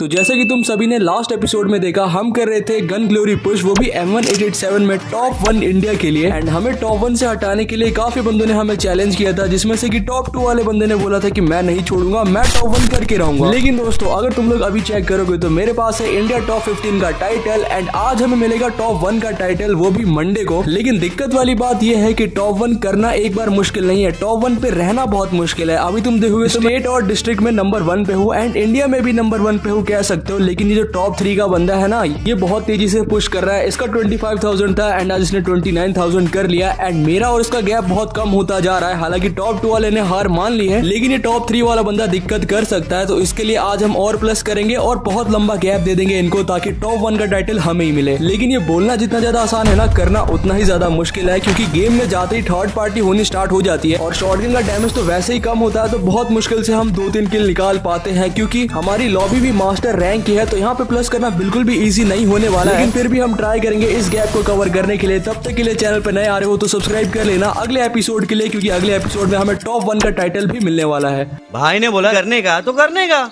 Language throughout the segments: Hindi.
तो जैसे कि तुम सभी ने लास्ट एपिसोड में देखा, हम कर रहे थे गन ग्लोरी पुश, वो भी M1887 में टॉप 1 इंडिया के लिए। एंड हमें टॉप 1 से हटाने के लिए काफी बंदों ने हमें चैलेंज किया था, जिसमें से कि टॉप 2 वाले बंदे ने बोला था कि मैं नहीं छोड़ूंगा, मैं टॉप 1 करके रहूंगा। लेकिन दोस्तों अगर तुम लोग अभी चेक करोगे तो मेरे पास है इंडिया टॉप 15 का टाइटल एंड आज हमें मिलेगा टॉप 1 का टाइटल, वो भी मंडे को। लेकिन दिक्कत वाली बात यह है कि टॉप 1 करना एक बार मुश्किल नहीं है, टॉप 1 पे रहना बहुत मुश्किल है। अभी तुम देखोगे स्टेट और डिस्ट्रिक्ट में नंबर 1 पे हूँ एंड इंडिया में भी नंबर 1 पे हूँ कह सकते हो। लेकिन ये जो टॉप 3 का बंदा है ना, ये बहुत तेजी से पुश कर रहा है। इसका 25,000 था एंड आज इसने 29,000 कर लिया एंड मेरा और इसका गैप बहुत कम होता जा रहा है। हालांकि टॉप 2 वाले ने हार मान ली है, लेकिन ये टॉप 3 वाला बंदा दिक्कत कर सकता है। तो इसके लिए आज हम और प्लस करेंगे और बहुत लंबा गैप दे देंगे इनको, ताकि टॉप 1 का टाइटल हमें ही मिले। लेकिन ये बोलना जितना ज्यादा आसान है ना, करना उतना ही ज्यादा मुश्किल है, क्योंकि गेम में जाते ही थर्ड पार्टी होनी स्टार्ट हो जाती है और शॉटगन का डैमेज तो वैसे ही कम होता है। तो बहुत मुश्किल से हम 2-3 किल निकाल पाते हैं, क्योंकि हमारी लॉबी भी मास्टर रैंक की है। तो यहाँ पे प्लस करना बिल्कुल भी इजी नहीं होने वाला है, लेकिन फिर भी हम ट्राई करेंगे इस गैप को कवर करने के लिए। तब तक के लिए चैनल पर नए आ रहे हो तो सब्सक्राइब कर लेना अगले एपिसोड के लिए, क्योंकि अगले एपिसोड में हमें टॉप 1 का टाइटल भी मिलने वाला है। भाई ने बोला करने का तो करने का।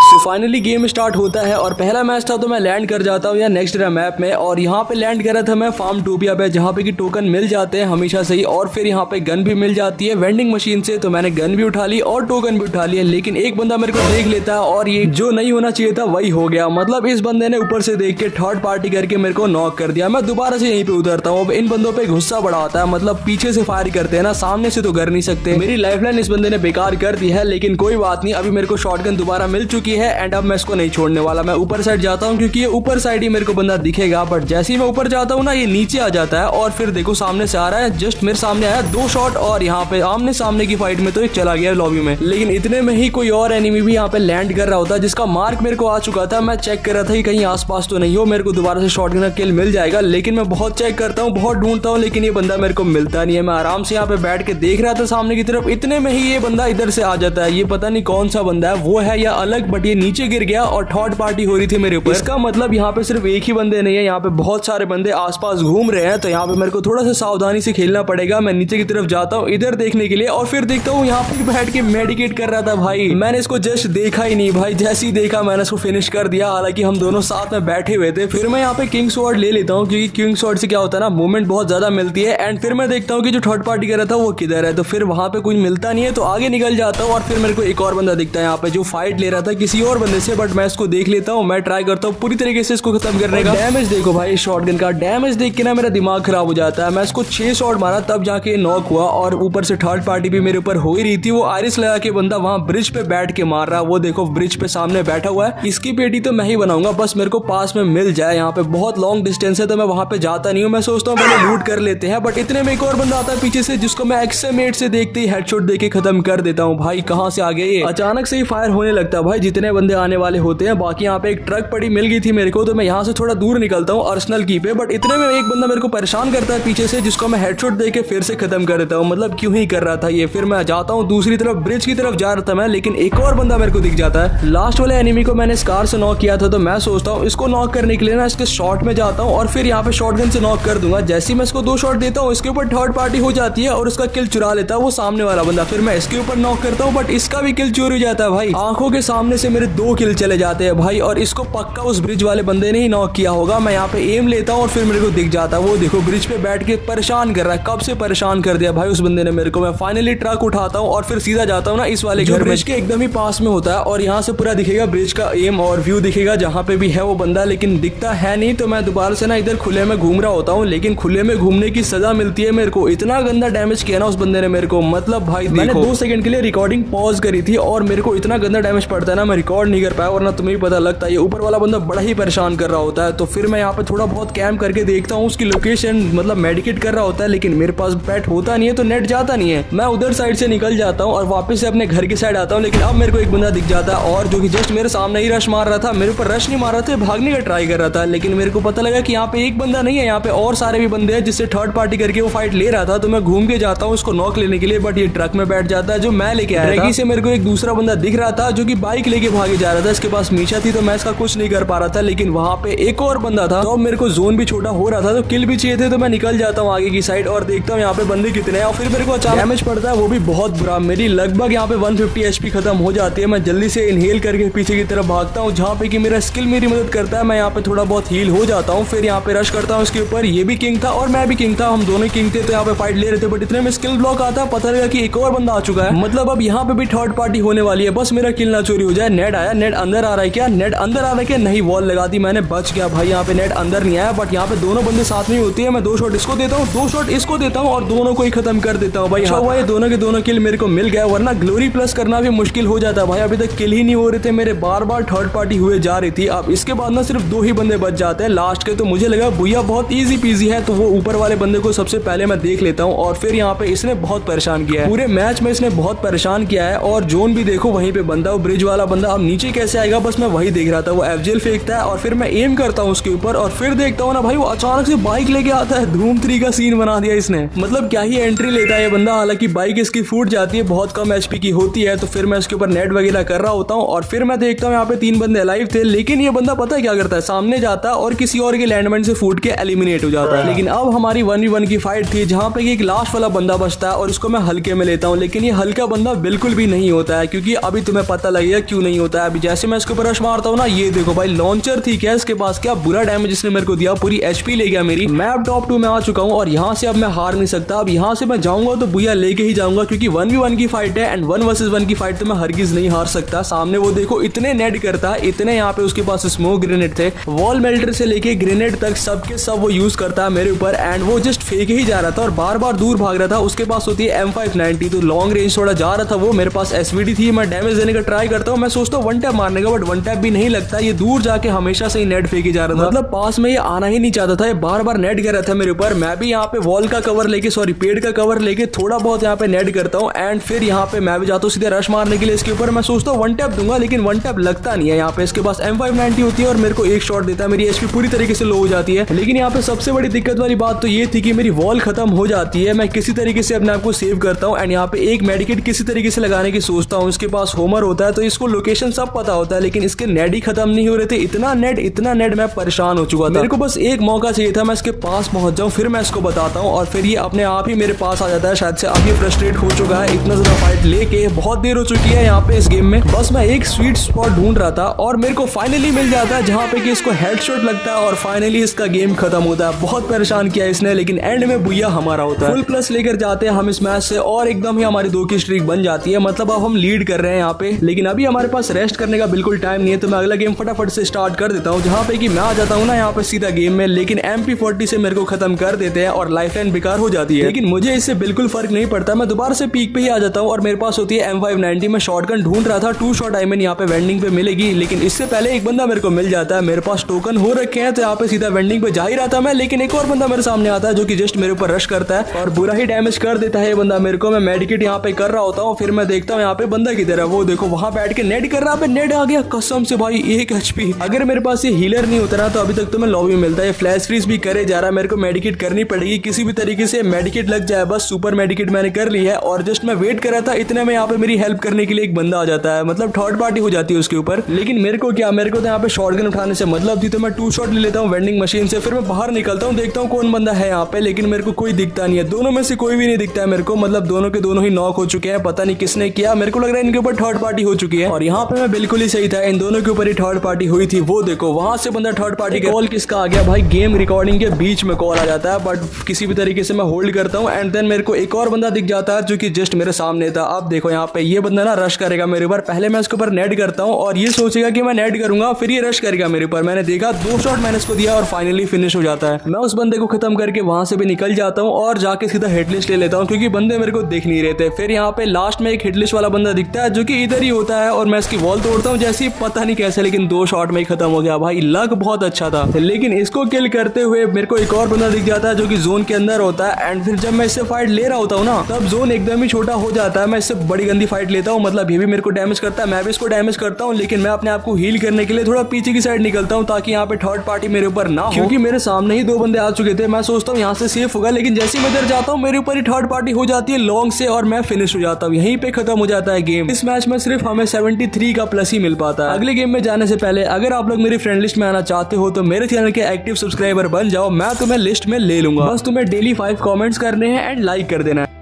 तो फाइनली गेम स्टार्ट होता है और पहला मैच था तो मैं लैंड कर जाता हूँ या नेक्स्ट डे मैप में, और यहाँ पे लैंड करा था मैं फार्म टूबिया पे, जहाँ पे कि टोकन मिल जाते हैं हमेशा से ही, और फिर यहाँ पे गन भी मिल जाती है वेंडिंग मशीन से। तो मैंने गन भी उठा ली और टोकन भी उठा लिया, लेकिन एक बंदा मेरे को देख लेता है और ये जो नहीं होना चाहिए था वही हो गया। मतलब इस बंदे ने ऊपर से देख के थर्ड पार्टी करके मेरे को नॉक कर दिया। मैं दोबारा से यहीं पे उतरता हूँ। अब इन बंदों पे गुस्सा बड़ा आता है, मतलब पीछे से फायर करते हैं ना, सामने से तो कर नहीं सकते। मेरी लाइफलाइन इस बंदे ने बेकार कर दी है, लेकिन कोई बात नहीं, अभी मेरे को शॉटगन दोबारा मिल चुकी है एंड अब मैं इसको नहीं छोड़ने वाला। मैं ऊपर साइड जाता हूँ, क्योंकि ये ऊपर साइड ही मेरे को बंदा दिखेगा, बट जैसे ही मैं ऊपर जाता हूँ ना, ये नीचे आ जाता है और फिर देखो सामने से आ रहा है। जस्ट मेरे सामने आया 2 शॉट और यहाँ पे आमने सामने की फाइट में तो एक चला गया लॉबी में। लेकिन इतने में ही कोई और एनिमी भी यहाँ पे लैंड कर रहा होता है, जिसका मार्क मेरे को आ चुका था। मैं चेक कर रहा था कि कहीं आसपास तो नहीं हो, मेरे को दोबारा से शॉटगन का किल मिल जाएगा। लेकिन मैं बहुत चेक करता हूँ, बहुत ढूंढता हूँ, लेकिन ये बंदा मेरे को मिलता नहीं है। मैं आराम से यहाँ पे बैठ के देख रहा था सामने की तरफ, इतने में ही ये बंदा इधर से आ जाता है। ये पता नहीं कौन सा बंदा है, वो है या अलग, बट ये नीचे गिर गया और थर्ड पार्टी हो रही थी मेरे ऊपर। इसका मतलब यहाँ पे सिर्फ एक ही बंदे नहीं है, यहाँ पे बहुत सारे बंदे आसपास घूम रहे हैं। तो यहाँ पे मेरे को थोड़ा सा सावधानी से खेलना पड़ेगा। मैं नीचे की तरफ जाता हूँ इधर देखने के लिए, और फिर देखता हूँ यहाँ पे बैठ के मेडिकेट कर रहा था। भाई मैंने इसको जस्ट देखा ही नहीं, भाई जैसे ही देखा मैंने इसको फिनिश कर दिया। हालांकि हम दोनों साथ में बैठे हुए थे। फिर मैं यहाँ पे किंग स्वॉर्ड ले लेता हूँ, क्योंकि किंग स्वॉर्ड से क्या होता है ना, मूवमेंट बहुत ज्यादा मिलती है। एंड फिर मैं देखता हूँ कि जो थर्ड पार्टी कर रहा था वो किधर है। तो फिर वहां पे कुछ मिलता नहीं है, तो आगे निकल जाता हूँ और फिर मेरे को एक और बंदा दिखता है यहाँ पे, जो फाइट ले रहा था किसी और बंदे से, बट मैं इसको देख लेता हूँ। मैं ट्राई करता हूँ पूरी तरीके से इसको खत्म करने का। डैमेज देखो भाई, शॉटगन का डैमेज देख के ना मेरा दिमाग खराब हो जाता है। मैं इसको 6 शॉट मारा तब जाके नॉक हुआ, और ऊपर से थर्ड पार्टी भी मेरे ऊपर हो ही रही थी। वो आयरिस लगा के बंदा वहां ब्रिज पे बैठ के मार रहा है, वो देखो ब्रिज पे सामने बैठा हुआ है। इसकी पेटी तो मैं ही बनाऊंगा, बस मेरे को पास में मिल जाए। यहाँ पे बहुत लॉन्ग डिस्टेंस है तो मैं वहां पे जाता नहीं हूँ। मैं सोचता हूँ पहले लूट कर लेते हैं, बट इतने में एक और बंदा आता है पीछे से, जिसको मैं XM8 से देखते ही हेडशॉट देके खत्म कर देता हूँ। भाई कहाँ से आ गए ये, अचानक से ही फायर होने लगता है भाई जितने बंदे आने वाले होते हैं। बाकी यहाँ पे एक ट्रक पड़ी मिल गई थी मेरे को, तो मैं यहाँ से थोड़ा दूर निकलता हूँ अर्सनल की पे, बट इतने में एक बंदा मेरे को परेशान करता है पीछे से, जिसको मैं हेडशॉट देके फिर से खत्म कर देता हूँ। मतलब क्यों ही कर रहा था ये। फिर मैं जाता हूँ दूसरी तरफ, ब्रिज की तरफ जा रहा था मैं, लेकिन एक और बंदा मेरे को दिख जाता है। लास्ट वाले एनिमी को मैंने स्कार से नॉक किया था, तो मैं सोचता हूँ इसको नॉक करने के लिए ना इसके शॉट में जाता हूँ और फिर यहाँ पे शॉटगन से नॉक कर दूंगा। जैसे ही मैं इसको 2 शॉट देता हूँ, इसके ऊपर थर्ड पार्टी हो जाती है और उसका किल चुरा लेता है वो सामने वाला बंदा। फिर मैं इसके ऊपर नॉक करता हूँ, बट इसका भी किल चोरी हो जाता है भाई। आंखों के सामने से मेरे 2 किल चले जाते हैं भाई, और इसको पक्का उस ब्रिज वाले बंदे ने ही नॉक किया होगा। मैं यहाँ पे एम लेता हूँ और फिर मेरे को दिख जाता है, वो देखो ब्रिज पे बैठ के परेशान कर रहा है। कब से परेशान कर दिया भाई उस बंदे ने मेरे को। मैं फाइनली ट्रक उठाता हूँ और फिर सीधा जाता हूँ ना इस वाले घर, ब्रिज के एकदम ही पास में होता है, और यहाँ से पूरा दिखेगा ब्रिज का एम और व्यू दिखेगा जहाँ पे भी है वो बंदा, लेकिन दिखता है नहीं। तो मैं दोबारा से ना इधर खुले में घूम रहा होता हूँ, लेकिन खुले में घूमने की सजा मिलती है मेरे को। इतना गंदा डैमेज किया ना उस बंदे ने मेरे को, मतलब भाई मैंने 2 सेकंड के लिए रिकॉर्डिंग पॉज करी थी और मेरे को इतना गंदा डैमेज पड़ता है ना, मैं रिकॉर्ड नहीं कर पाया, वरना तुम्हें भी पता लगता है ये ऊपर वाला बंदा बड़ा ही परेशान कर रहा होता है। तो फिर मैं यहाँ पे थोड़ा बहुत कैम्प करके देखता हूँ उसकी लोकेशन, मतलब मेडिकेट कर रहा होता है, लेकिन मेरे पास बैट होता नहीं है तो नेट जाता नहीं है। मैं उधर साइड से निकल जाता हूँ और वापस से अपने घर की साइड आता हूँ, लेकिन अब मेरे को एक बंदा दिख जाता है, और जो कि जस्ट मेरे सामने ही रश मार रहा था। मेरे ऊपर रश नहीं मार रहा था, भागने का ट्राई कर रहा था, लेकिन मेरे को पता लगा कि यहाँ पे एक बंदा नहीं है, यहाँ पे और सारे भी बंदे हैं जिससे थर्ड पार्टी करके वो फाइट ले रहा था। तो मैं घूम के जाता हूँ उसको नॉक लेने के लिए, बट ये ट्रक में बैठ जाता है जो मैं लेके आया था। से मेरे को एक दूसरा बंदा दिख रहा था जो कि बाइक लेके भागे जा रहा था, इसके पास मीशा थी तो मैं इसका कुछ नहीं कर पा रहा था, लेकिन वहाँ पे एक और बंदा था तो मेरे को जोन भी छोटा हो रहा था तो किल भी चाहिए थे, तो मैं निकल जाता हूँ आगे की साइड और देखता हूँ यहाँ पे बंदे कितने हैं और फिर मेरे को अचानक डैमेज पड़ता है, वो भी बहुत बुरा। मेरी लगभग यहाँ पे 150 HP खत्म हो जाती है। मैं जल्दी से इनहेल करके पीछे की तरफ भागता हूँ जहाँ पे कि मेरा स्किल मेरी मदद करता है। मैं यहाँ पे थोड़ा बहुत हील हो जाता हूँ, फिर यहाँ पे रश करता हूँ उसके ऊपर। ये भी किंग था और मैं भी किंग था, हम दोनों किंग थे तो यहाँ पे फाइट ले रहे थे, बट इतने में स्किल ब्लॉक आता है, पता लगा कि एक और बंदा आ चुका है। मतलब अब यहाँ पे भी थर्ड पार्टी होने वाली है, बस मेरा किल ना चोरी हो जाए। नेट आया, नेट अंदर आ रहा है क्या? नेट अंदर आ रहा है क्या? नहीं, वॉल लगा दी मैंने, बच गया भाई। यहाँ पे नेट अंदर नहीं आया, बट यहाँ पे दोनों बंदे साथ में होती है। मैं 2 शॉट इसको देता हूँ, 2 शॉट इसको देता हूँ और दोनों को ही खत्म कर देता हूँ भाई। हाँ, ये दोनों के दोनों किल मेरे को मिल गया, वरना ग्लोरी प्लस करना भी मुश्किल हो जाता है भाई। अभी तक किल ही नहीं हो रहे थे मेरे, बार बार थर्ड पार्टी हुए जा रही थी। अब इसके बाद ना सिर्फ 2 ही बंदे बच जाते हैं लास्ट के, तो मुझे लगा भैया बहुत इजी पीजी है, तो वो ऊपर वाले बंदे को सबसे पहले मैं देख लेता हूँ। और फिर यहाँ पे इसने बहुत परेशान किया है, पूरे मैच में इसने बहुत परेशान किया है। और जोन भी देखो वहीं पे बंदा, वो ब्रिज वाला बंदा अब नीचे कैसे आएगा बस मैं वही देख रहा था। वो एफजेल फेंकता है और फिर मैं एम करता हूँ उसके ऊपर और फिर देखता हूँ ना भाई वो अचानक से बाइक लेके आता है। धूम 3 का सीन बना दिया इसने, मतलब क्या ही एंट्री लेता है ये बंदा। हालांकि बाइक इसकी फूट जाती है, बहुत कम एचपी की होती है, तो फिर मैं उसके ऊपर नेट वगैरह कर रहा होता हूँ और फिर मैं देखता हूँ यहाँ पे 3 बंदे अलाइव थे। लेकिन ये बंदा पता है क्या करता है, सामने जाता है और किसी और के लैंडमाइन से फूट के एलिमिनेट हो जाता है। लेकिन अब हमारी 1v1 की फाइट थी जहाँ पे एक लास्ट वाला बंदा बचता है और उसको मैं हल्के में लेता हूँ। लेकिन ये हल्का बंदा बिल्कुल भी नहीं होता है, क्योंकि अभी तुम्हें पता लगेगा क्यों नहीं होता है। अभी जैसे मैं इसके ऊपर रश मारता हूँ ना, ये देखो भाई लॉन्चर थी क्या इसके पास, क्या बुरा डैमेज इसने मेरे को दिया, पूरी एचपी ले गया मेरी। मैं अब टॉप 2 में आ चुका हूँ और यहाँ से अब मैं हार नहीं सकता। अब यहाँ से मैं जाऊंगा तो बुया लेके ही जाऊंगा, क्योंकि 1v1 की फाइट है एंड 1 वर्सेस 1 की फाइट तो मैं हरगिज नहीं हार सकता। सामने वो देखो इतने नेट करता है, इतने यहाँ पे उसके पास स्मोक ग्रेनेड थे, वॉल मेल्टर से लेके ग्रेनेड तक सबके सब वो यूज करता है मेरे ऊपर। एंड वो जस्ट फेंक ही जा रहा था और बार बार दूर भाग रहा था। उसके पास होती है M590, तो लॉन्ग रेंज थोड़ा जा रहा था वो, मेरे पास SVD थी। मैं डैमेज देने का ट्राई करता हूँ, मैं सोचता हूँ 1 टैप मारने का, बट 1 टैप भी नहीं लगता। ये दूर जाके हमेशा से ही नेट फेंकी जा रहा था, मतलब पास में ये आना ही नहीं चाहता था, ये बार बार नेट कर रहा था मेरे ऊपर। मैं भी यहाँ पे वॉल का कवर लेके, सॉरी पेड़ का कवर लेके थोड़ा बहुत यहाँ पे नेट करता हूँ एंड फिर यहाँ पे मैं भी जाता हूँ सीधे रश मारने के लिए इसके ऊपर। मैं सोचता हूँ 1 टैप दूंगा, लेकिन 1 टैप लगता नहीं है। यहाँ पे इसके पास M590 होती है और मेरे को एक शॉट देता है, मेरी एचपी पूरी तरीके से लो हो जाती है। लेकिन यहाँ पे सबसे बड़ी दिक्कत वाली बात तो ये थी कि मेरी वॉल खत्म हो जाती है। मैं किसी तरीके से अपने आप को सेव करता हूँ एंड यहाँ पे एक मेडिकेट किसी तरीके से लगाने की सोचता हूँ। इसके पास होमर होता है तो इसको लोकेशन सब पता होता है, लेकिन इसके नेट ही खत्म नहीं हो रहे थे। इतना नेट मैं परेशान हो चुका था। मेरे को बस एक मौका चाहिए था, मैं इसके पास पहुंच जाऊं, फिर मैं इसको बताता हूं और फिर ये अपने आप ही मेरे पास आ जाता है। शायद से अब ये फ्रस्ट्रेट हो चुका है, इतना ज्यादा फाइट लेके बहुत देर हो चुकी है यहाँ पे इस गेम में। बस मैं एक स्वीट स्पॉट ढूंढ रहा था और मेरे को फाइनली मिल जाता है जहाँ पे कि इसको हेडशॉट लगता है और फाइनली इसका गेम खत्म होता है। बहुत परेशान किया इसने, लेकिन एंड में बुया हमारा होता है। फुल प्लस लेकर जाते हैं हम इस मैच से और एकदम ही हमारी 2 की स्ट्रीक बन जाती है। मतलब अब हम लीड कर रहे हैं यहाँ पे, लेकिन अभी हमारे पास रेस्ट करने का बिल्कुल टाइम नहीं है, तो मैं अगला गेम फटाफट से स्टार्ट कर देता हूँ, जहाँ पे कि मैं आ जाता हूँ ना यहाँ पे सीधा गेम में। लेकिन MP40 से मेरे को खत्म कर देते हैं और लाइफ लाइन बेकार हो जाती है, लेकिन मुझे इससे बिल्कुल फर्क नहीं पड़ता। मैं दोबारा से पीक पे ही आ जाता हूँ और मेरे पास होती है M590। मैं शॉटगन ढूंढ रहा था, 2 शॉट आई यहाँ पे वेंडिंग पे मिलेगी, लेकिन इससे पहले एक बंदा मेरे को मिल जाता है। मेरे पास टोकन हो रखे हैं तो यहाँ पे सीधा वेंडिंग पे जा ही रहा था मैं, लेकिन एक और बंदा मेरे सामने आता है जो कि जस्ट मेरे ऊपर रश करता है और बुरा ही डैमेज कर देता है ये बंदा मेरे को। मैं मेडिकेट यहाँ पे कर रहा होता हूँ, फिर मैं देखता हूँ यहाँ पे बंदा किधर है। वो देखो वहां बैठ के नेट कर रहा है, नेट आ गया कसम से भाई 1 HP। अगर मेरे पास ये हीलर नहीं होता ना तो अभी तक तो मैं लॉबी में मिलता है। ये फ्लैश फ्रीज भी करे जा रहा है, मेरे को मेडिकेट करनी पड़ेगी किसी भी तरीके से, मेडिकेट लग जाए बस। सुपर मेडिकेट मैंने कर ली है और जस्ट मैं वेट कर रहा था, इतने में यहाँ पे मेरी हेल्प करने के लिए एक बंदा आ जाता है, मतलब थर्ड पार्टी हो जाती है उसके ऊपर। लेकिन मेरे को क्या, मेरे को तो यहाँ पे शॉटगन उठाने से मतलब थी, तो मैं 2 शॉट ले लेता हूँ वेंडिंग मशीन से। फिर मैं बाहर निकलता हूँ, देखता हूँ कौन बंदा है यहाँ पे, लेकिन मेरे को कोई दिखता नहीं है। दोनों में से कोई भी नहीं दिखता है मेरे को, मतलब दोनों के दोनों ही नॉक हो चुके हैं। पता नहीं किसने किया, मेरे को लग रहा है इनके ऊपर थर्ड पार्टी हो चुकी है। और यहाँ पे मैं बिल्कुल ही सही था, इन दोनों के ऊपर ही थर्ड पार्टी हुई थी। वो देखो वहां से बंदा थर्ड पार्टी कॉल किसका आ गया भाई, गेम रिकॉर्डिंग के बीच में कॉल आ जाता है, बट किसी भी तरीके से मैं होल्ड करता हूँ एंड देन मेरे को एक और बंदा दिख जाता है जो कि जस्ट मेरे सामने था। अब देखो यहाँ पे ये बंदा ना रश करेगा मेरे ऊपर, पहले मैं इसके ऊपर नेट करता हूँ और ये सोचेगा कि मैं नेट करूंगा, फिर ये रश करेगा मेरे ऊपर। मैंने देखा 2 शॉट मैंने इसको दिया और फाइनली फिनिश हो जाता है। मैं उस बंदे को खत्म करके वहां से भी निकल जाता हूँ और जाके सीधा हिटलिस्ट ले लेता हूँ, क्योंकि बंदे मेरे को देख नहीं रहे थे। फिर यहाँ पे लास्ट में एक हिटलिस्ट वाला बंदा दिखता है जो कि इधर ही होता है और मैं इसकी वॉल तोड़ता हूँ जैसे ही, पता नहीं कैसे, लेकिन 2 शॉट में ही खत्म हो गया भाई। लक बहुत अच्छा था। लेकिन इसको किल करते हुए मेरे को एक और बंदा दिख जाता है जो कि जोन के अंदर होता है एंड फिर जब मैं इससे फाइट ले रहा होता हूँ ना, तब जोन एकदम ही छोटा हो जाता है। मैं इससे बड़ी गंदी फाइट लेता हूँ, मतलब ये भी मेरे को डैमेज करता है, मैं भी इसको डैमेज करता हूँ, लेकिन मैं अपने आप को हील करने के लिए थोड़ा पीछे की साइड निकलता हूँ ताकि यहाँ पे थर्ड पार्टी मेरे ऊपर ना हो, क्योंकि मेरे सामने ही 2 बंदे आ चुके थे। मैं सोचता हूँ यहाँ से सेफ होगा, लेकिन जैसे ही मैं इधर जाता हूँ मेरे ऊपर ही थर्ड पार्टी हो जाती है लॉन्ग से और मैं फिनिश हो जाता हूँ। यहीं पे खत्म हो जाता है गेम। इस मैच में सिर्फ हमें 73 फ्री का प्लस ही मिल पाता है। अगले गेम में जाने से पहले अगर आप लोग मेरी फ्रेंड लिस्ट में आना चाहते हो तो मेरे चैनल के एक्टिव सब्सक्राइबर बन जाओ, मैं तुम्हें लिस्ट में ले लूंगा। बस तुम्हें डेली 5 कमेंट्स करने हैं एंड लाइक कर देना है।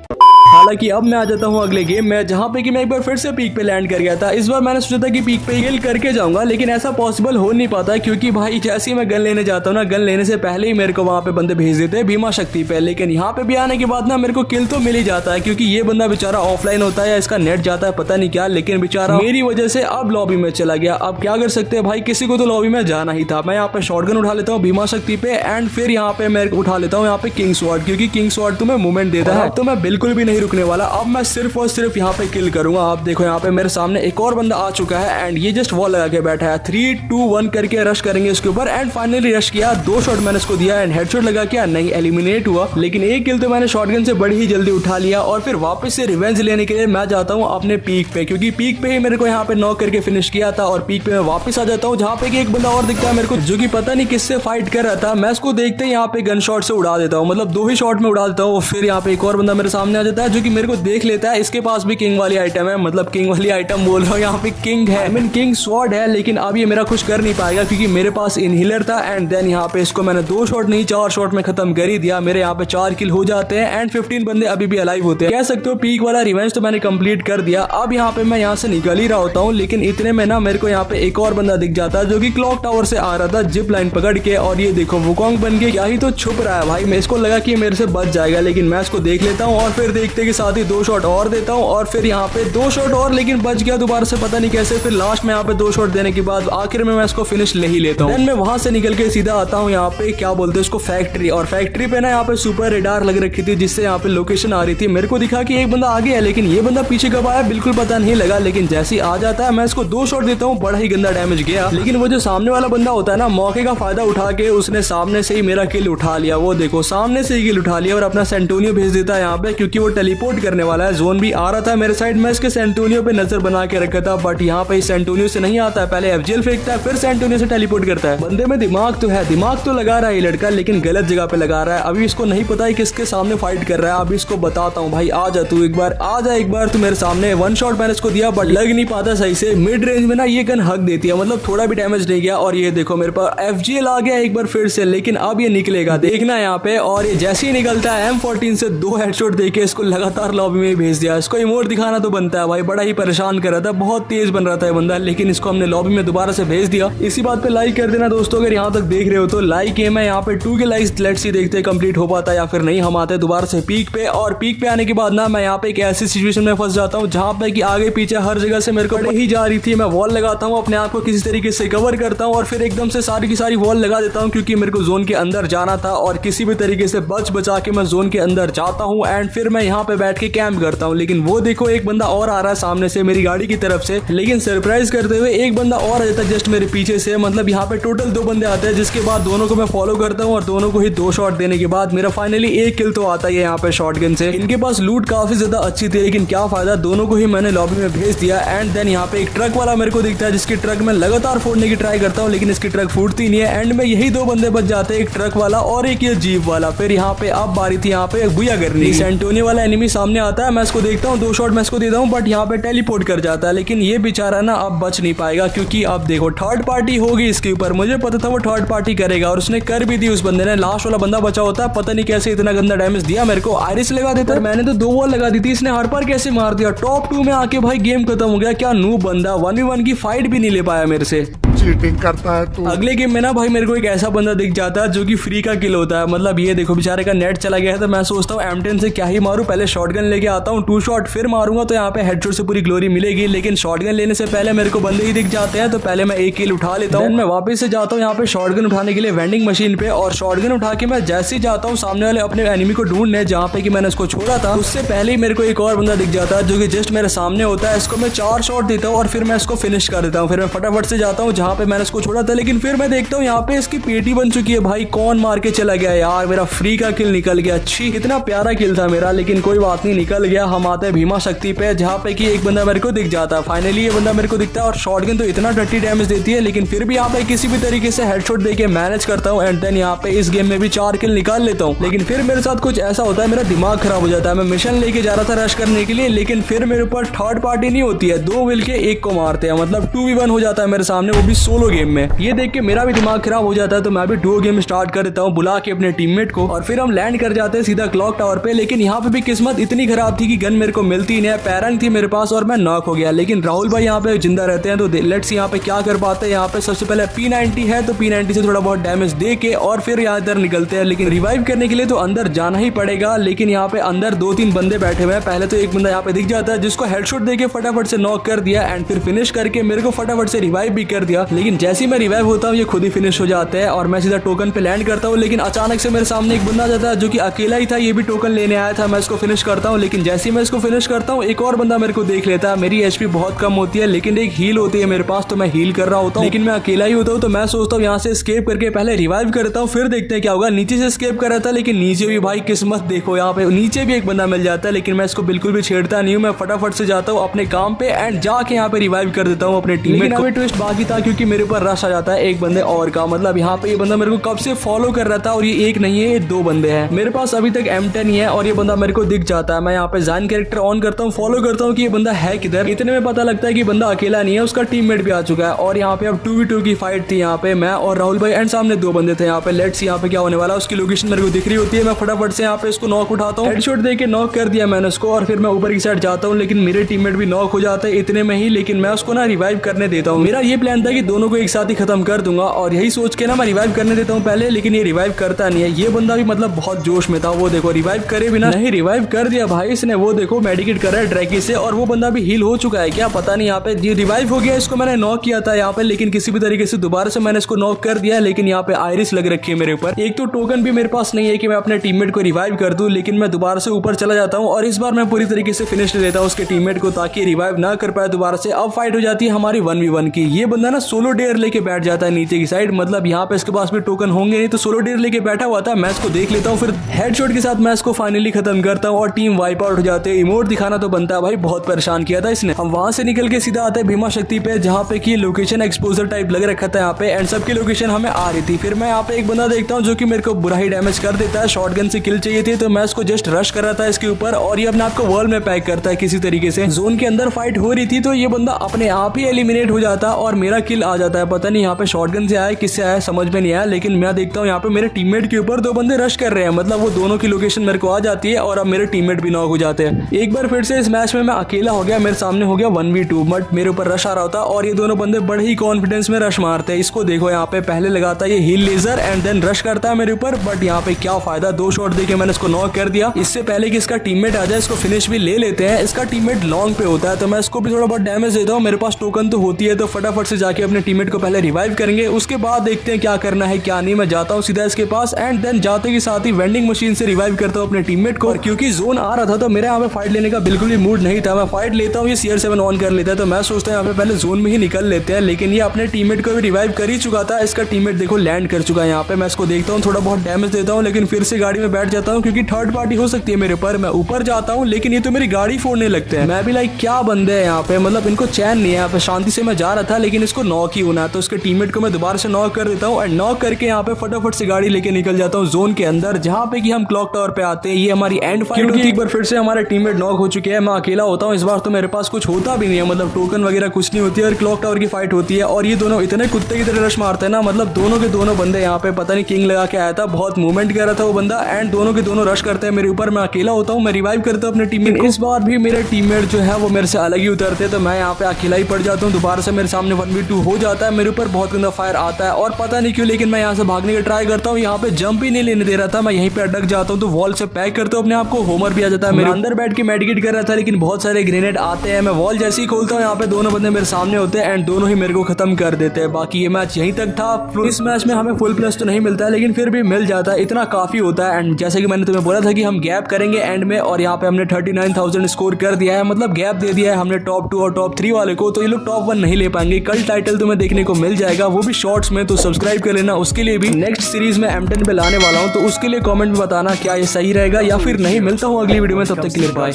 हालांकि अब मैं आ जाता हूँ अगले गेम में, जहाँ पे कि मैं एक बार फिर से पीक पे लैंड कर गया था। इस बार मैंने सोचा था कि पीक पे किल करके जाऊंगा, लेकिन ऐसा पॉसिबल हो नहीं पाता क्योंकि भाई जैसे ही मैं गन लेने जाता हूँ ना, गन लेने से पहले ही मेरे को वहाँ पे बंदे भेज देते हैं भीमा शक्ति पे। लेकिन यहाँ पे भी आने के बाद ना मेरे को किल तो मिल ही जाता है क्योंकि ये बंदा बेचारा ऑफलाइन होता है या इसका नेट जाता है पता नहीं क्या, लेकिन बेचारा मेरी वजह से अब लॉबी में चला गया। अब क्या कर सकते हैं भाई, किसी को तो लॉबी में जाना ही था। मैं यहाँ पे शॉटगन उठा लेता हूँ भीमा शक्ति पे एंड फिर यहाँ पे मैं उठा लेता हूँ यहाँ पे किंग स्वॉर्ड, क्योंकि किंग स्वॉर्ड तुम्हें मूवमेंट देता है। तो मैं बिल्कुल भी नहीं रुकने वाला, अब मैं सिर्फ और सिर्फ यहाँ पे किल करूंगा। आप देखो यहाँ पे मेरे सामने एक और बंदा आ चुका है एंड ये जस्ट वॉल लगा के बैठा है। 3, 2, 1 करके रश करेंगे इसके ऊपर एंड फाइनली रश किया। 2 शॉट मैंने इसको दिया एंड हेडशॉट लगा के नहीं एलिमिनेट हुआ, लेकिन एक किल तो मैंने शॉटगन से बड़ी ही जल्दी उठा लिया। और फिर वापस से रिवेंज लेने के लिए मैं जाता हूँ अपने पीक पे, क्योंकि पीक पे ही मेरे को यहाँ पे नॉक करके फिनिश किया था। और पीक पे मैं वापस आ जाता हूँ जहाँ पे एक बंदा और दिखता है मेरे को जो कि पता नहीं किससे फाइट कर रहा था। मैं इसको देखते ही यहाँ पे गन शॉट से उड़ा देता हूँ, मतलब 2 ही शॉट में उड़ा देता हूँ। फिर यहाँ पे एक और बंदा मेरे सामने आ जाता है जो कि मेरे को देख लेता है। इसके पास भी किंग वाली आइटम है, मतलब किंग वाली आइटम बोल रहा हूँ, यहाँ पे किंग है, किंग स्वॉर्ड है। लेकिन अब ये मेरा कुछ कर नहीं पाएगा क्योंकि मेरे पास इनहीलर था एंड देन यहाँ पे इसको मैंने 2 शॉट नहीं 4 शॉट में खत्म कर ही दिया। मेरे यहाँ पे 4 किल हो जाते हैं एंड 15 बंदे अभी भी अलाइव होते हैं। कह सकते हो पीक वाला रिवेंज तो मैंने कंप्लीट कर दिया। अब यहाँ पे मैं यहाँ से निकल ही रहा होता हूँ, लेकिन इतने में ना मेरे को यहाँ पे एक और बंदा दिख जाता है जो कि क्लॉक टावर से आ रहा था जिप लाइन पकड़ के। और ये देखो वुकोंग बन के क्या ही तो छुप रहा है भाई। मैं इसको लगा कि मेरे से बच जाएगा, लेकिन मैं इसको देख लेता हूँ और फिर देखते के साथ ही 2 शॉट और देता हूँ और फिर यहाँ पे 2 शॉट और, लेकिन बच गया दोबारा से पता नहीं कैसे। फिर लास्ट में यहाँ पे 2 शॉट देने के बाद आखिर में मैं इसको फिनिश ले ही लेता हूँ। देन मैं वहां से निकल के सीधा आता हूँ यहाँ पे क्या बोलते हैं इसको फैक्ट्री। और फैक्ट्री पे ना यहाँ पे सुपर रेडार लग रखी थी जिससे यहाँ पे लोकेशन आ रही थी। मेरे को दिखा कि एक बंदा आगे है, लेकिन ये बंदा पीछे कब आया बिल्कुल पता नहीं लगा। लेकिन जैसे ही आ जाता है मैं इसको 2 शॉट देता हूँ, बड़ा ही गंदा डैमेज गया। लेकिन वो जो सामने वाला बंदा होता है ना, मौके का फायदा उठा के उसने सामने से ही मेरा किल उठा लिया। वो देखो सामने से ही किल उठा लिया और अपना सेंटोनियो भेज देता है यहाँ पे, क्योंकि वो टेलीपोर्ट करने वाला है। जोन भी आ रहा था मेरे साइड, मैं इसके सेंटोनियो पे नजर बना के रखा था, बट यहाँ पे सेंटोनियो से नहीं आता है। पहले एफजीएल फेंकता है फिर सेंटोनियो से टेलीपोर्ट करता है। बंदे में दिमाग तो है, दिमाग तो लगा रहा है ये लड़का, लेकिन गलत जगह पे लगा रहा है। अभी इसको नहीं पता है किसके सामने फाइट कर रहा है। अभी इसको बताता हूँ भाई, आ जा तू एक बार, आ जा एक बार तू मेरे सामने। 1 शॉट मैंने इसको दिया बट लग नहीं पाता सही से। मिड रेंज में ना ये गन हक देती है, मतलब थोड़ा भी डैमेज नहीं गया। और ये देखो मेरे पास एफजीएल आ गया एक बार फिर से, लेकिन अब ये निकलेगा देखना यहाँ पे। और ये जैसे ही निकलता है M14 से 2 हेडशॉट देके इसको लगातार लॉबी में भेज दिया। इसको इमोट दिखाना तो बनता है भाई, बड़ा ही परेशान कर रहा था, बहुत तेज बन रहा था ये बंदा, लेकिन इसको हमने लॉबी में दोबारा से भेज दिया। इसी बात पे लाइक कर देना दोस्तों अगर यहाँ तक देख रहे हो तो। लाइक है मैं यहाँ पे 2 के लाइक्स लेट्स सी देखते कंप्लीट हो पाता है या फिर नहीं। हम आते दोबारा से पीक पे, और पीक पे आने के बाद ना मैं यहाँ पे एक ऐसी सिचुएशन में फंस जाता हूँ जहाँ पे कि आगे पीछे हर जगह से मेरे को पड़े ही जा रही थी। मैं वॉल लगाता हूँ, अपने आप को किसी तरीके से कवर करता हूँ और फिर एकदम से सारी की सारी वॉल लगा देता हूँ, क्योंकि मेरे को जोन के अंदर जाना था और किसी भी तरीके से बच बचा के मैं जोन के अंदर जाता हूँ। एंड फिर मैं यहाँ पे बैठ के कैंप करता हूँ। लेकिन वो देखो एक बंदा और आ रहा है सामने से मेरी गाड़ी की तरफ से, लेकिन सरप्राइज करते हुए एक बंदा और आ जाता है जस्ट मेरे पीछे से। मतलब यहाँ पे टोटल 2 बंदे आते हैं, जिसके बाद दोनों को मैं फॉलो करता हूँ और दोनों को ही 2 शॉट देने के बाद मेरा फाइनली 1 किल तो आता है यहाँ पे शॉटगन से। इनके पास लूट काफी ज्यादा अच्छी थी, लेकिन क्या फायदा, दोनों को ही मैंने लॉबी में भेज दिया। एंड देन यहाँ पे एक ट्रक वाला मेरे को दिखता है, जिसकी ट्रक में लगातार फोड़ने की ट्राई करता हूँ, लेकिन इसकी ट्रक फूटती नहीं है। एंड में यही 2 बंदे बच जाते हैं, एक ट्रक वाला और एक ये जीप वाला। फिर यहाँ पे अब बारी थी यहाँ पे बुया करनी। सेंटोनियो वाला एनिमी सामने आता है, मैं इसको देखता हूँ, 2 शॉट मैं इसको देता हूँ, बट यहाँ पे टेलीपोर्ट कर जाता है। लेकिन ये बेचारा ना अब बच नहीं पाएगा, क्योंकि अब देखो थर्ड पार्टी होगी इसके ऊपर। मुझे पता था वो थर्ड पार्टी करेगा और उसने कर भी दी। उस बंदे ने, लास्ट वाला बंदा बचा होता है, पता नहीं कैसे इतना गंदा डैमेज दिया मेरे को। आयरिस लगा देता है, मैंने तो 2 वॉल लगा दी थी, इसने हर पर कैसे मार दिया। टॉप 2 में आके भाई गेम खत्म हो गया। क्या नूब बंदा, 1v1 की फाइट भी नहीं ले पाया मेरे से, चीटिंग करता है तू। अगले गेम में ना भाई मेरे को एक ऐसा बंदा दिख जाता है जो कि फ्री का किल होता है। मतलब ये देखो बेचारे का नेट चला गया है, तो मैं सोचता हूँ M10 से क्या ही मारूं, पहले शॉटगन लेके आता हूँ, 2 शॉट फिर मारूंगा तो यहाँ पे हेडशॉट से पूरी ग्लोरी मिलेगी। लेकिन शॉटगन लेने से पहले मेरे को बंदे ही दिख जाते हैं, तो पहले मैं 1 किल उठा लेता हूँ। मैं वापस से जाता हूँ यहाँ पे शॉटगन उठाने के लिए वेंडिंग मशीन पे, और शॉटगन उठा के मैं जैसे ही जाता हूँ सामने वाले अपने एनिमी को ढूंढने जहाँ पे कि मैंने उसको छोड़ा था, उससे पहले ही मेरे को एक और बंदा दिख जाता है जो कि जस्ट मेरे सामने होता है। इसको मैं 4 शॉट देता हूँ और फिर मैं इसको फिनिश कर देता हूँ। फिर मैं फटाफट से जाता हूँ जहाँ पे मैंने इसको छोड़ा था, लेकिन फिर मैं देखता हूँ यहाँ पे इसकी पेटी बन चुकी है। भाई कौन मार के चला गया यार, मेरा फ्री का किल निकल गया। अच्छी कितना प्यारा किल था मेरा, लेकिन कोई बात नहीं, निकल गया। हम आते हैं भीमा शक्ति पे, जहाँ पे कि एक बंदा मेरे को दिख जाता है। फाइनली ये बंदा मेरे को दिखता है और शॉटगन तो इतना 30 डैमेज देती है, लेकिन फिर भी यहाँ पे किसी भी तरीके से हेडशॉट देके मैनेज करता हूँ एंड देन यहाँ पे इस गेम में भी 4 किल निकाल लेता हूँ। लेकिन फिर मेरे साथ कुछ ऐसा होता है, मेरा दिमाग खराब हो जाता है। मैं मिशन लेके जा रहा था रश करने के लिए, लेकिन फिर मेरे ऊपर थर्ड पार्टी नहीं होती है, 2 मिलके एक को मारते हैं, मतलब 2v1 हो जाता है मेरे सामने, वो भी सोलो गेम में। ये देख के मेरा भी दिमाग खराब हो जाता है, तो मैं भी डुओ गेम स्टार्ट कर देता हूँ बुला के अपने टीममेट को, और फिर हम लैंड कर जाते हैं सीधा क्लॉक टावर पे। लेकिन यहाँ पे भी किस्मत इतनी खराब थी कि गन मेरे को मिलती नहीं है, पैरंग थी मेरे पास और मैं नॉक हो गया। लेकिन राहुल भाई यहाँ पे जिंदा रहते हैं, तो लेट्स यहाँ पे क्या कर पाते हैं। यहाँ पे सबसे पहले P90 है, तो P90 से थोड़ा बहुत डैमेज दे के और फिर यहाँ इधर निकलते हैं। लेकिन रिवाइव करने के लिए तो अंदर जाना ही पड़ेगा, लेकिन यहाँ पे अंदर 2-3 बंदे बैठे हुए हैं। पहले तो एक बंदा यहाँ पे दिख जाता है जिसको हेडशॉट देके फटाफट से नॉक कर दिया एंड फिर फिनिश करके मेरे को फटाफट से रिवाइव भी कर दिया। लेकिन जैसे ही मैं रिवाइव होता हूँ ये खुद ही फिनिश हो जाते हैं और मैं सीधा टोकन पे लैंड करता हूँ। लेकिन अचानक से मेरे सामने एक बंदा आ जाता है जो कि अकेला ही था, ये भी टोकन लेने आया था। मैं इसको फिनिश करता हूँ, लेकिन जैसे ही मैं इसको फिनिश करता हूँ एक और बंदा मेरे को देख लेता है। मेरी एचपी बहुत कम होती है, लेकिन एक हील होती है मेरे पास, तो मैं हील कर रहा होता हूँ, लेकिन मैं अकेला ही होता हूँ। तो मैं सोचता हूँ यहाँ से स्केप करके पहले रिवाइव करता हूँ, फिर देखते हैं क्या होगा। नीचे से स्केप कर रहा था, लेकिन नीचे भी भाई किस्मत देखो, यहाँ पे नीचे भी एक बंदा मिल जाता है, लेकिन मैं इसको बिल्कुल भी छेड़ता नहीं हूँ। मैं फटाफट से जाता हूँ अपने काम पे एंड जाके यहाँ पे रिवाइव कर देता हूँ अपने टीममेट को। ट्विस्ट बाकी था क्योंकि मेरे ऊपर रश आ जाता है एक बंदे और का, मतलब यहाँ पे ये बंदा मेरे को कब से फॉलो कर रहा था और ये एक नहीं है, ये 2 बंदे हैं। मेरे पास अभी तक M10 ही है और ये बंदा मेरे को दिख जाता है। मैं यहाँ पे जान कैरेक्टर ऑन करता हूँ, फॉलो करता हूँ कि ये बंदा है किधर। इतने में पता लगता है कि बंदा अकेला नहीं है, उसका टीममेट भी आ चुका है। और यहाँ पे अब 2v2 की फाइट थी, यहाँ पे मैं और राहुल भाई एंड सामने 2 बंदे थे। यहाँ पे लेट्स यहाँ पे क्या होने वाला, उसकी लोकेशन मेरे को दिख रही होती है। मैं फटाफट से यहाँ पे इसको नॉक उठाता हूँ, हेडशॉट देके नॉक कर दिया मैंने उसको, और फिर मैं ऊपर की साइड जाता हूँ, लेकिन मेरे टीममेट भी नॉक हो जाते हैं इतने में ही। लेकिन मैं उसको ना रिवाइव करने देता हूँ। मेरा ये प्लान था कि दोनों को एक साथ ही खत्म कर दूंगा, और यही सोच के ना मैं रिवाइव करने देता हूँ पहले, लेकिन ये रिवाइव करता नहीं है। ये बंदा भी मतलब बहुत जोश में था, वो देखो रिवाइव करे बिना नहीं रिवाइव कर दिया भाई इसने। वो देखो मेडिकेट कर रहा है ड्रैकी से, और वो बंदा भी हील हो चुका है क्या पता नहीं। यहाँ पे ये रिवाइव हो गया, इसको मैंने नॉक किया था यहाँ पे, लेकिन किसी भी तरीके से दोबारा से मैंने इसको नॉक कर दिया। लेकिन यहाँ पे आयरिस लग रखी है मेरे ऊपर। एक तो टोकन भी मेरे पास नहीं है कि मैं अपने टीममेट को रिवाइव कर दूं, लेकिन मैं दोबारा से ऊपर चला जाता हूँ और इस बार मैं पूरी तरीके से फिनिश ले लेता हूँ उसके टीममेट को, ताकि रिवाइव ना कर पाए दोबारा से। अब फाइट हो जाती है हमारी 1v1 की। ये बंदा ना सोलो डेयर लेके बैठ जाता है नीचे की साइड, मतलब यहाँ पे इसके पास भी टोकन होंगे नहीं, तो सोलो डेयर लेके बैठा हुआ था। मैं इसको देख लेता हूँ, फिर हेडशॉट के साथ मैं इसको फाइनली खत्म करता हूँ और टीम वाइप आउट हो जाते हैं। इमोट दिखाना तो बनता है भाई, बहुत परेशान किया था इसने। हम वहां से निकल के सीधा आते हैं भीमा शक्ति पे, जहाँ पे की लोकेशन एक्सपोजर टाइप लग रखा था यहाँ पे, एंड सबकी लोकेशन हमें आ रही थी। फिर मैं यहाँ पे एक बंदा देखता हूँ जो कि मेरे को बुरा ही डैमेज कर देता है। शॉटगन से किल चाहिए थी, तो मैं इसको जस्ट रश कर रहा था इसके ऊपर, और ये अपने आप को वॉल में पैक करता है किसी तरीके से। जोन के अंदर फाइट हो रही थी, तो ये बंदा अपने आप ही एलिमिनेट हो जाता और मेरा किल आ जाता है। पता नहीं यहाँ पे शॉटगन से आया किससे आया समझ में नहीं आया, लेकिन मैं देखता हूँ यहाँ पे मेरे टीममेट के ऊपर 2 बंदे रश कर रहे हैं, मतलब वो दोनों की लोकेशन मेरे को आ जाती है और अब मेरे टीममेट भी नॉक हो जाते हैं। एक बार फिर से इस मैच में मैं अकेला हो गया, मेरे सामने हो गया 1v2, बट मेरे ऊपर रश आ रहा होता और ये दोनों बंदे बड़े ही कॉन्फिडेंस में रश मारते हैं। इसको देखो यहाँ पे पहले लगाता है ये heal laser and then rush करता है मेरे ऊपर, बट यहाँ पे क्या फायदा, 2 शॉट देके मैंने इसको नॉक कर दिया। इससे पहले कि इसका टीममेट आ जाए इसको फिनिश भी ले लेते हैं। इसका टीममेट लॉन्ग पे होता है, तो मैं इसको भी थोड़ा बहुत डैमेज देता हूँ। मेरे पास टोकन तो होती है, तो फटाफट से जाके अपने टीममेट को पहले रिवाइव करेंगे, उसके बाद देखते हैं क्या करना है क्या नहीं। मैं जाता हूँ सीधा इसके पास एंड देन जाते के साथ ही वेंडिंग मशीन से रिवाइव करता हूँ अपने टीममेट को। क्योंकि जोन आ रहा था तो मेरे यहाँ पे फाइट लेने का बिल्कुल भी मूड नहीं था। मैं फाइट लेता हूँ, ये CR7 ऑन कर लेता है, तो मैं सोचता हूँ यहाँ पे पहले जोन में ही निकल लेते हैं, लेकिन ये अपने टीममेट को भी रिवाइव कर ही चुका था। इसका टीममेट देखो लैंड कर चुका है यहाँ पे। मैं इसको देखता हूँ, थोड़ा बहुत डैमेज देता हूँ, लेकिन फिर से गाड़ी में बैठ जाता हूँ क्योंकि थर्ड पार्टी हो सकती है मेरे ऊपर। मैं ऊपर जाता हूँ, लेकिन ये तो मेरी गाड़ी फोड़ने लगते हैं। मैं भी लाइक क्या बंदे हैं यहाँ पे, मतलब इनको चैन नहीं है। यहाँ पे शांति से मैं जा रहा था, लेकिन इसको नॉक ही होना है, तो उसके टीममेट को मैं दोबारा से नॉक कर देता हूँ एंड नॉक करके यहाँ पे फटाफट से गाड़ी लेके निकल जाता हूँ जोन के अंदर, जहाँ पे कि हम क्लॉक टावर पे आते हैं। ये हमारी एंड फाइट होती है। एक बार फिर से हमारे टीममेट नॉक हो चुके हैं, मैं अकेला होता हूँ। इस बार तो मेरे पास कुछ होता भी नहीं है, मतलब टोकन वगैरह कुछ नहीं होती है, और क्लॉक टावर की फाइट होती है। और ये दोनों इतने कुत्ते की तरह रश मारते हैं ना, मतलब दोनों के दोनों बंदे यहाँ पे पता नहीं किंग लगा के आया था, बहुत मूवमेंट कर रहा था वो बंदा, एंड दोनों के दोनों रश करते हैं मेरे ऊपर। मैं अकेला होता हूँ, मैं रिवाइव करता हूँ अपने टीममेट। इस बार भी मेरे टीममेट जो है वो मेरे से अलग ही उतरते हैं, तो मैं यहाँ पे अकेला ही पड़ जाता हूँ। दोबारा से मेरे सामने 1v2 हो जाता है, मेरे ऊपर बहुत गंदा फायर आता है और पता नहीं क्यों, लेकिन मैं यहाँ से भागने का ट्राई करता हूँ। यहाँ पे जंप ही नहीं लेने दे रहा था, मैं यहीं पे अटक जाता हूँ, तो वॉल से पैक करता हूँ अपने आप को। होमर भी आ जाता है, मेरे अंदर बैठ के मेडिकेट कर रहा था, लेकिन बहुत सारे ग्रेनेड आते हैं। मैं वॉल जैसे ही खोलता हूँ, यहाँ पे दोनों बंदे मेरे सामने होते हैं एंड दोनों ही मेरे को खत्म कर देते हैं। बाकी ये मैच यहीं तक था। इस मैच में हमें फुल प्लस तो नहीं मिलता है, लेकिन फिर भी मिल जाता है, इतना काफी होता है। एंड जैसे कि मैंने तुम्हें बोला था कि हम गैप करेंगे एंड में, और यहाँ पे हमने 39,000 स्कोर कर दिया है, मतलब गैप दे दिया है हमने टॉप 2 और टॉप 3 वाले को, तो ये लोग टॉप 1 नहीं ले पाएंगे। कल टाइटल ट्यूटोरियल तुम्हें देखने को मिल जाएगा, वो भी शॉर्ट्स में। तो सब्सक्राइब कर लेना। उसके लिए भी नेक्स्ट सीरीज में M10 पे लाने वाला हूँ, तो उसके लिए कमेंट में बताना क्या ये सही रहेगा या फिर नहीं। मिलता हूँ अगली वीडियो में, तब तक के लिए बाय।